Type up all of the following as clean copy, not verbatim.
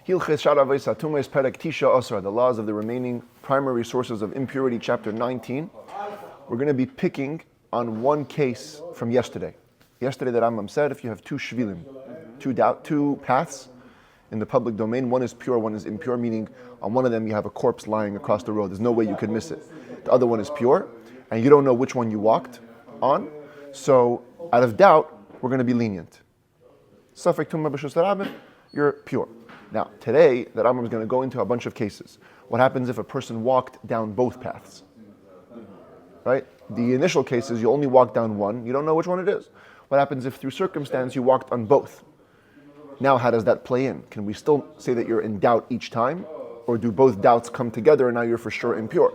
Hilchos Hatumos Perek Tisha Asar, the laws of the remaining primary sources of impurity, chapter 19. We're going to be picking on one case from yesterday. Yesterday, the Rambam said if you have two shvilim, two paths in the public domain, one is pure, one is impure, meaning on one of them you have a corpse lying across the road. There's no way you could miss it. The other one is pure, and you don't know which one you walked on. So, out of doubt, we're going to be lenient. Safek tumma b'shus harabim, you're pure. Now, today, the Rambam is going to go into a bunch of cases. What happens if a person walked down both paths? Right? The initial case is you only walk down one, you don't know which one it is. What happens if through circumstance you walked on both? Now, how does that play in? Can we still say that you're in doubt each time? Or do both doubts come together and now you're for sure impure?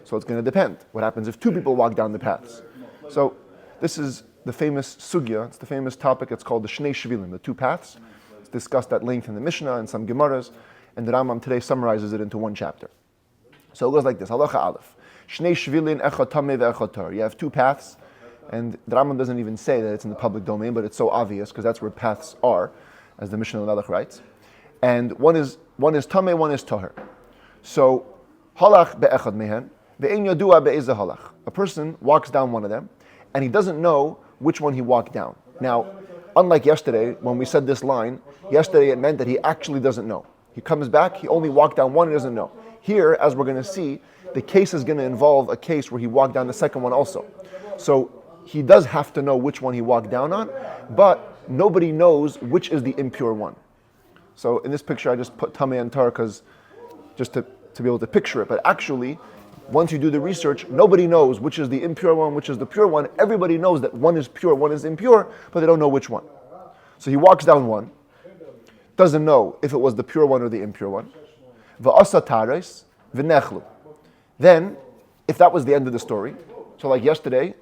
So it's going to depend. What happens if two people walk down the paths? So this is the famous sugya, it's the famous topic, it's called the Shnei Shvilim, the two paths. It's discussed at length in the Mishnah and some Gemaras, and the Rambam today summarizes it into one chapter. So it goes like this, Halacha Aleph. Shnei Shvilin echad tameh ve'echad tar. You have two paths, and the Rambam doesn't even say that it's in the public domain, but it's so obvious because that's where paths are, as the Mishnah Melech writes. And one is tameh, one is tahir. So halach be'echad mehen, ve'en yodua be'ezeh halach. A person walks down one of them, and he doesn't know which one he walked down. Now, unlike yesterday, when we said this line, yesterday it meant that he actually doesn't know. He comes back, he only walked down one, he doesn't know. Here, as we're going to see, the case is going to involve a case where he walked down the second one also. So he does have to know which one he walked down on, but nobody knows which is the impure one. So in this picture, I just put tameh and tar because just to be able to picture it. But actually, once you do the research, nobody knows which is the impure one, which is the pure one. Everybody knows that one is pure, one is impure, but they don't know which one. So he walks down one, doesn't know if it was the pure one or the impure one. V'asa tares v'nechlu. Then, if that was the end of the story, so like yesterday,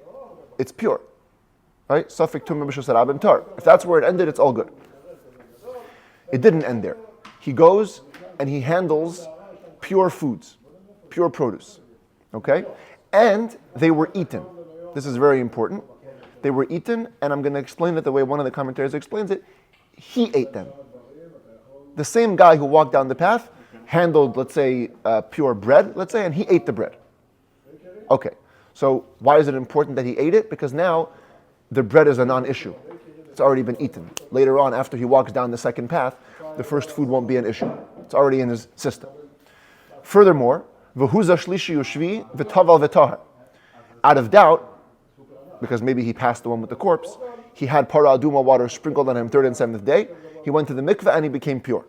it's pure. Right? Safek tumma b'shus harabim tar. If that's where it ended, it's all good. It didn't end there. He goes and he handles pure foods, pure produce. Okay? And they were eaten. This is very important. They were eaten, and I'm going to explain it the way one of the commentators explains it. He ate them. The same guy who walked down the path handled, let's say, pure bread, let's say, and he ate the bread. Okay, so why is it important that he ate it? Because now the bread is a non-issue. It's already been eaten. Later on, after he walks down the second path, the first food won't be an issue. It's already in his system. Furthermore, v'huza shlishi yushvi v'taval v'tahar. Out of doubt, because maybe he passed the one with the corpse, he had para aduma water sprinkled on him third and seventh day. He went to the mikveh and he became pure.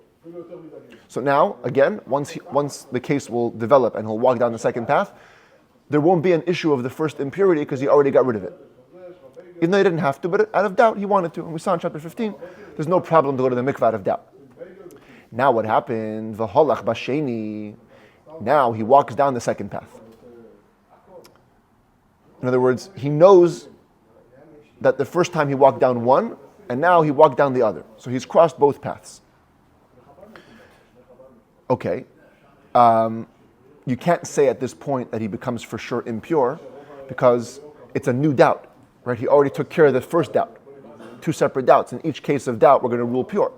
So now, again, once the case will develop and he'll walk down the second path, there won't be an issue of the first impurity because he already got rid of it. Even though he didn't have to, but out of doubt he wanted to. And we saw in chapter 15, there's no problem to go to the mikveh out of doubt. Now what happened? V'holach b'sheni. Now he walks down the second path. In other words, he knows that the first time he walked down one, and now he walked down the other. So he's crossed both paths. Okay. You can't say at this point that he becomes for sure impure because it's a new doubt, right? He already took care of the first doubt. Two separate doubts. In each case of doubt, we're going to rule pure.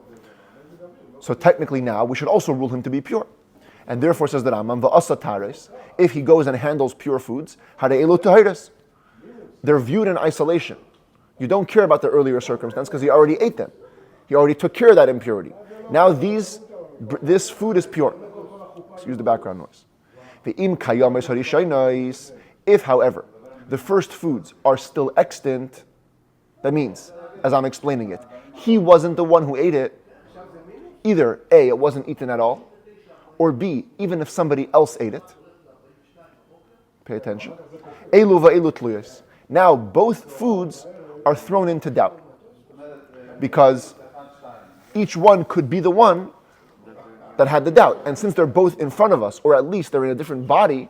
So technically now, we should also rule him to be pure. And therefore, says the Rambam, v'asa tares, if he goes and handles pure foods, hare'elu tahiris. They're viewed in isolation. You don't care about the earlier circumstance because he already ate them. He already took care of that impurity. Now this food is pure. Excuse the background noise. If, however, the first foods are still extant, that means, as I'm explaining it, he wasn't the one who ate it. Either A, it wasn't eaten at all, or B, even if somebody else ate it. Pay attention. Now both foods are thrown into doubt because each one could be the one that had the doubt. And since they're both in front of us, or at least they're in a different body,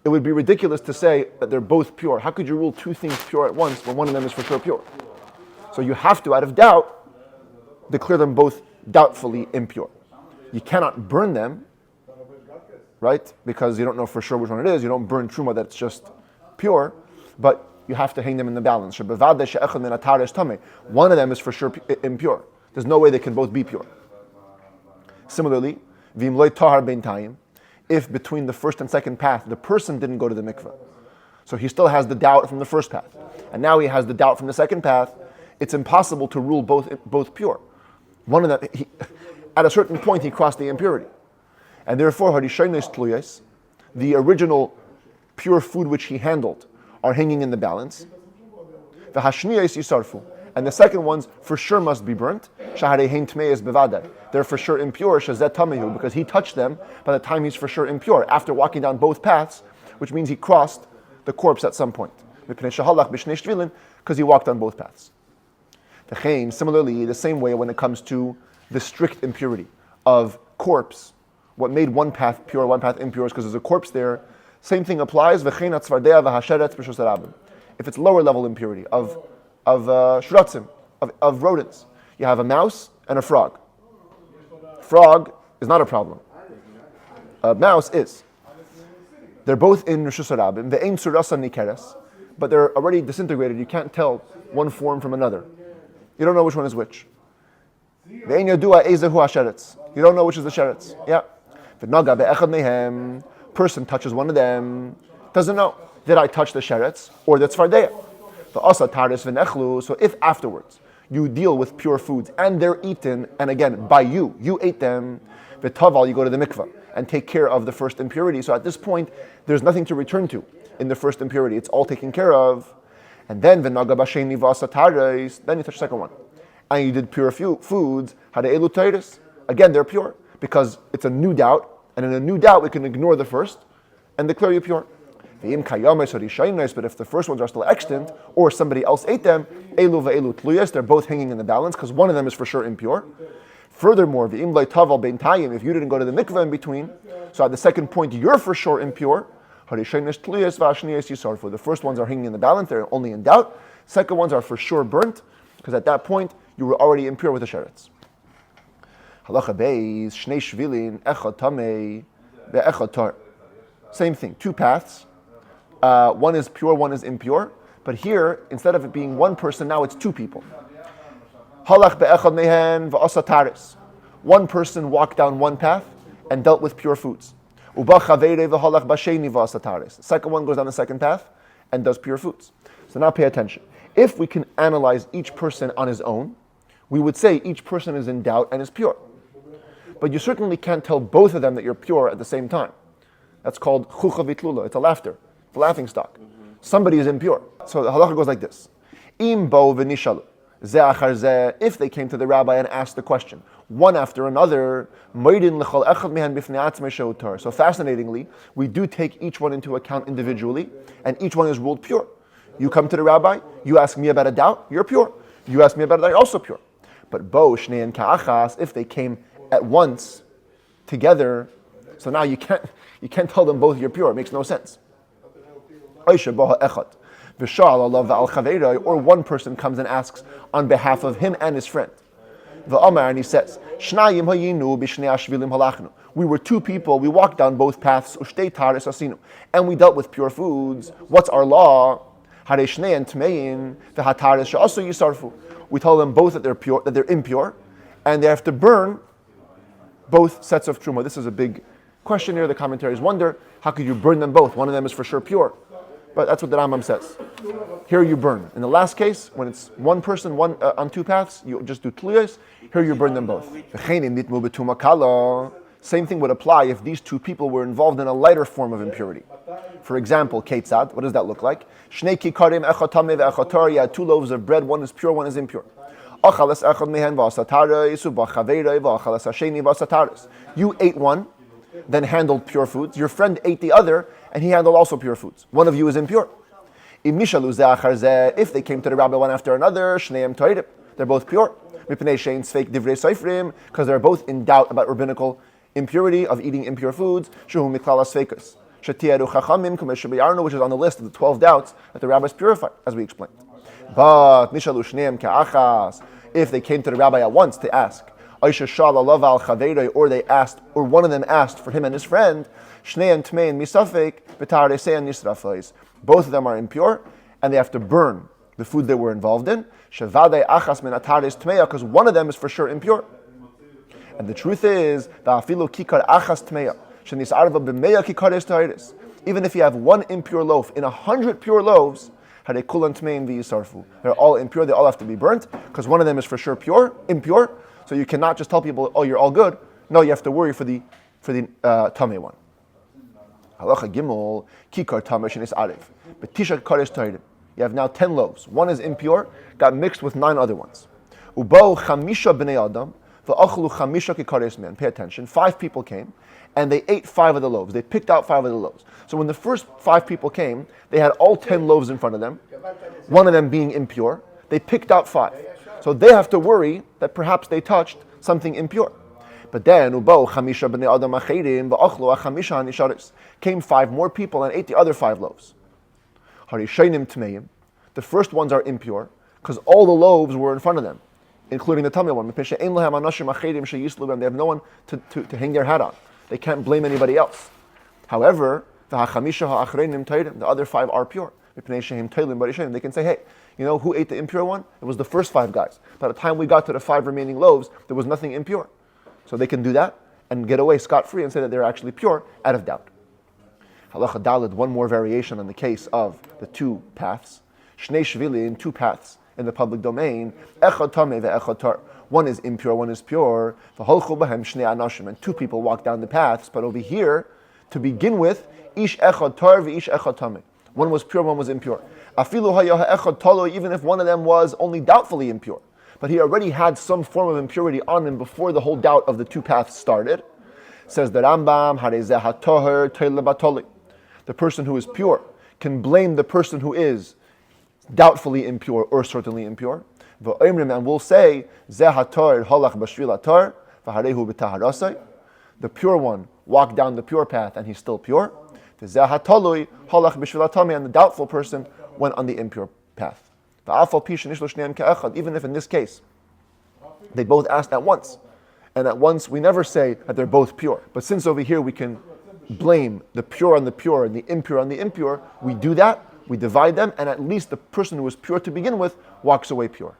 it would be ridiculous to say that they're both pure. How could you rule two things pure at once when one of them is for sure pure? So you have to, out of doubt, declare them both doubtfully impure. You cannot burn them, right? Because you don't know for sure which one it is. You don't burn truma that's just pure, but you have to hang them in the balance. One of them is for sure impure. There's no way they can both be pure. Similarly, v'im loy tahar bein tayim, if between the first and second path the person didn't go to the mikveh, so he still has the doubt from the first path, and now he has the doubt from the second path, it's impossible to rule both pure. One of them, at a certain point, he crossed the impurity, and therefore harishaynes tluyes, the original pure food which he handled, are hanging in the balance. The hashniyos yisarfu, and the second ones for sure must be burnt. Shaharehein tmeyes bevadad, they're for sure impure. Shazet tamehu, because he touched them by the time he's for sure impure after walking down both paths, which means he crossed the corpse at some point. Because he walked on both paths. Similarly, the same way when it comes to the strict impurity of corpse, what made one path pure, one path impure is because there's a corpse there. Same thing applies. If it's lower level impurity of shratzim, of rodents, you have a mouse and a frog. Frog is not a problem. A mouse is. They're both in Rishus Harabim. The ein surasa nikeres, but they're already disintegrated. You can't tell one form from another. You don't know which one is which. The ein yadua ezehu hasheretz. You don't know which is the sheretz. Yeah. V'naga be'echad mehem. Person touches one of them, doesn't know, did I touch the sheretz or the tzvardeya? The asa taris v'nechlu. So if afterwards you deal with pure foods and they're eaten, and again by you ate them, v'taval, you go to the mikvah and take care of the first impurity. So at this point, there's nothing to return to in the first impurity. It's all taken care of. And then v'naga b'sheni v'asa taris, then you touch the second one, and you did pure foods. Hade'elu taris. Again, they're pure because it's a new doubt. And in a new doubt, we can ignore the first and declare you pure. But if the first ones are still extant, or somebody else ate them, elu ve'elu tluyas, they're both hanging in the balance, because one of them is for sure impure. Furthermore, if you didn't go to the mikveh in between, so at the second point, you're for sure impure. The first ones are hanging in the balance, they're only in doubt. Second ones are for sure burnt, because at that point, you were already impure with the sheretz. Halacha beis, shnei shvilin, echad tamei, ve'echad tar. Same thing, two paths. One is pure, one is impure. But here, instead of it being one person, now it's two people. Halach be'echad mehen v'asa taris. One person walked down one path and dealt with pure foods. Uba chaveire v'halach b'sheni v'asa taris. The second one goes down the second path and does pure foods. So now pay attention. If we can analyze each person on his own, we would say each person is in doubt and is pure. But you certainly can't tell both of them that you're pure at the same time. That's called chucha vitlula. It's a laughter, it's a laughing stock. Somebody is impure. So the halacha goes like this. Im bo v'nishalu, ze achar ze, if they came to the rabbi and asked the question, one after another, moidin l'chol echad mehan b'fnei atzmei shehu tar. So fascinatingly, we do take each one into account individually, and each one is ruled pure. You come to the rabbi, you ask me about a doubt, you're pure. You ask me about a doubt, you're also pure. But bo shnei ka'achas, if they came at once, together, so now you can't tell them both you're pure. It makes no sense. Or one person comes and asks on behalf of him and his friend. And he says, we were two people, we walked down both paths, and we dealt with pure foods. What's our law? We tell them both that they're pure, that they're impure, and they have to burn both sets of truma. This is a big question here. The commentaries wonder, how could you burn them both? One of them is for sure pure. But that's what the Rambam says. Here you burn. In the last case, when it's one person, one on two paths, you just do tluyas. Here you burn them both. Same thing would apply if these two people were involved in a lighter form of impurity. For example, ketzad, what does that look like? Shnei kikarim echad tameh ve'echad tar. You had two loaves of bread, one is pure, one is impure. You ate one, then handled pure foods. Your friend ate the other, and he handled also pure foods. One of you is impure. If they came to the rabbi one after another, they're both pure. Because they're both in doubt about rabbinical impurity of eating impure foods. Which is on the list of the 12 doubts that the rabbis purified, as we explained. But if they came to the rabbi at once to ask, or they asked, or one of them asked for him and his friend, both of them are impure, and they have to burn the food they were involved in, because one of them is for sure impure. And the truth is, even if you have one impure loaf in 100 pure loaves, they're all impure, they all have to be burnt, because one of them is for sure impure. So you cannot just tell people, oh, you're all good. No, you have to worry for the tamei one. Halacha Gimel, Kikar Tamei Shenis Arif. Betisha Kadesh Tahrim. You have now 10 loaves. One is impure, got mixed with 9 other ones. Ubao Chamisha B'nei Adam, V'achlu Chamisha Kikares Men. Pay attention. 5 people came, and they ate 5 of the loaves. They picked out 5 of the loaves. So when the first 5 people came, they had all 10 loaves in front of them, one of them being impure. They picked out 5. So they have to worry that perhaps they touched something impure. But then, came 5 more people and ate the other 5 loaves. The first ones are impure, because all the loaves were in front of them, including the tamei one. They have no one to hang their hat on. They can't blame anybody else. However, the other 5 are pure. They can say, hey, you know who ate the impure one? It was the first 5 guys. By the time we got to the 5 remaining loaves, there was nothing impure. So they can do that and get away scot-free and say that they're actually pure out of doubt. Halacha Daled, one more variation on the case of the 2 paths. Shnei shvilin, 2 paths in the public domain. Echad tamei ve'echad tar. One is impure, one is pure. V'holchu b'hem shnei anashim. And 2 people walk down the paths. But over here, to begin with, ish echad tar v'ish echad tamei. One was pure, one was impure. Afilu hayah echad talo, even if one of them was only doubtfully impure. But he already had some form of impurity on him before the whole doubt of the 2 paths started. Says the Rambam, harezeh hatoher teile batoli. The person who is pure can blame the person who is doubtfully impure or certainly impure. And will say, the pure one walked down the pure path and he's still pure. And the doubtful person went on the impure path. Even if in this case they both asked at once, and at once we never say that they're both pure. But since over here we can blame the pure on the pure and the impure on the impure, we do that, we divide them, and at least the person who was pure to begin with walks away pure.